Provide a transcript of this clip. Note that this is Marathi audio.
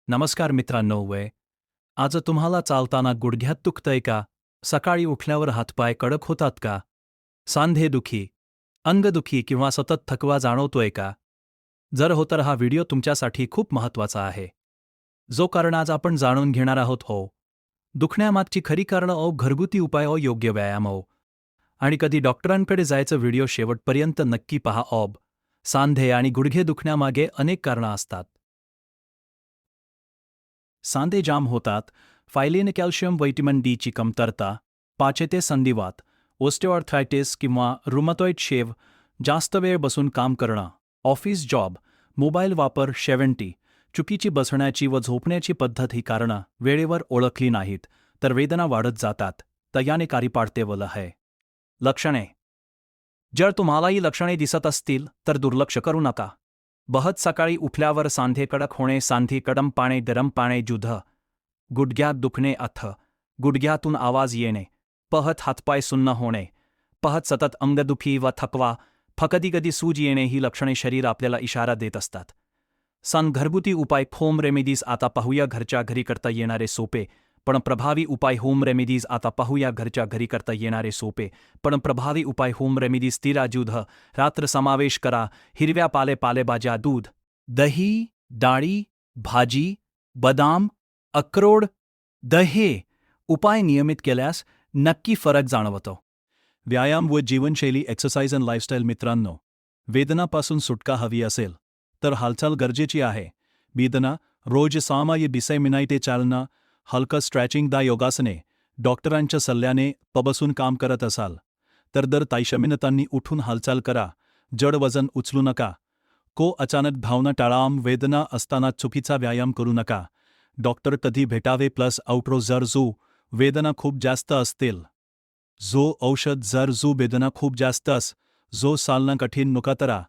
नमस्कार मित्रांनो. आज तुम्हाला चालताना गुडघ्यात दुखतंय का? सकाळी उठल्यावर हातपाय कडक होतात का? सांधेदुखी, अंगदुखी किंवा सतत थकवा जाणवतोय का? जर हो तर हा व्हिडिओ तुमच्यासाठी खूप महत्त्वाचा आहे. जो कारण आज आपण जाणून घेणार आहोत दुखण्यामागची खरी कारणं घरगुती उपाय योग्य व्यायाम आणि कधी डॉक्टरांकडे जायचं. व्हिडिओ शेवटपर्यंत नक्की पहा. सांधे आणि गुडघे दुखण्यामागे अनेक कारणं असतात. सांधे जाम होतात, फायलीन कॅल्शियम व्हिटॅमिन डी ची कमतरता, पाचेते संधिवात, ओस्टिओआर्थरायटिस किंवा रुमटॉइड शेव, जास्त वेळ बसून काम करणं, ऑफिस जॉब, मोबाईल वापर, चुकीची बसण्याची व झोपण्याची पद्धत ही कारणं वेळेवर ओळखली नाहीत तर वेदना वाढत जातात. तयाने कारी पाडते आहे. लक्षणे. जर तुम्हाला ही लक्षणे दिसत असतील तर दुर्लक्ष करू नका. बहत सकाळी उठल्यावर सांधे कडक होणे, सांधी कडम पाणे, गरम पाणे, जुध, गुडघ्यात दुखणे, गुडघ्यातून आवाज येणे, पहत हातपाय सुन्न होणे, पहत सतत अंगदुखी व थकवा, कधी सूज येणे ही लक्षणे शरीर आपल्याला इशारा देत असतात. घरगुती उपाय. Home remedies. आता पाहूया घरच्या घरी करता येणारे सोपे पण प्रभावी उपाय. Home remedies. आता पाहूया घरच्या घरी करता येणारे सोपे पण प्रभावी उपाय. Home remedies. तिराजुध रात्र समावेश करा. हिरव्या पालेभाज्या, दूध, दही, डाळी, भाजी, बदाम, अक्रोड, दहे उपाय नियमित केल्यास नक्की फरक जाणवतो. व्यायाम व जीवनशैली. Exercise and lifestyle. मित्रांनो, वेदनापासून सुटका हवी असेल तर हालचाल गरजेची आहे. वेदना रोज 6 मिनिटे चालणं, हलकं स्ट्रॅचिंग, योगासने. डॉक्टरांच्या सल्ल्याने बसून काम करत असाल तर दर 30 मिनिटांनी उठून हालचाल करा. जड वजन उचलू नका. अचानक धावणं टाळा. वेदना असताना चुकीचा व्यायाम करू नका. डॉक्टर कधी भेटावे. Plus outro. जर वेदना खूप जास्त असतील, औषध. जर वेदना खूप जास्त जो चालणं कठीण नका करा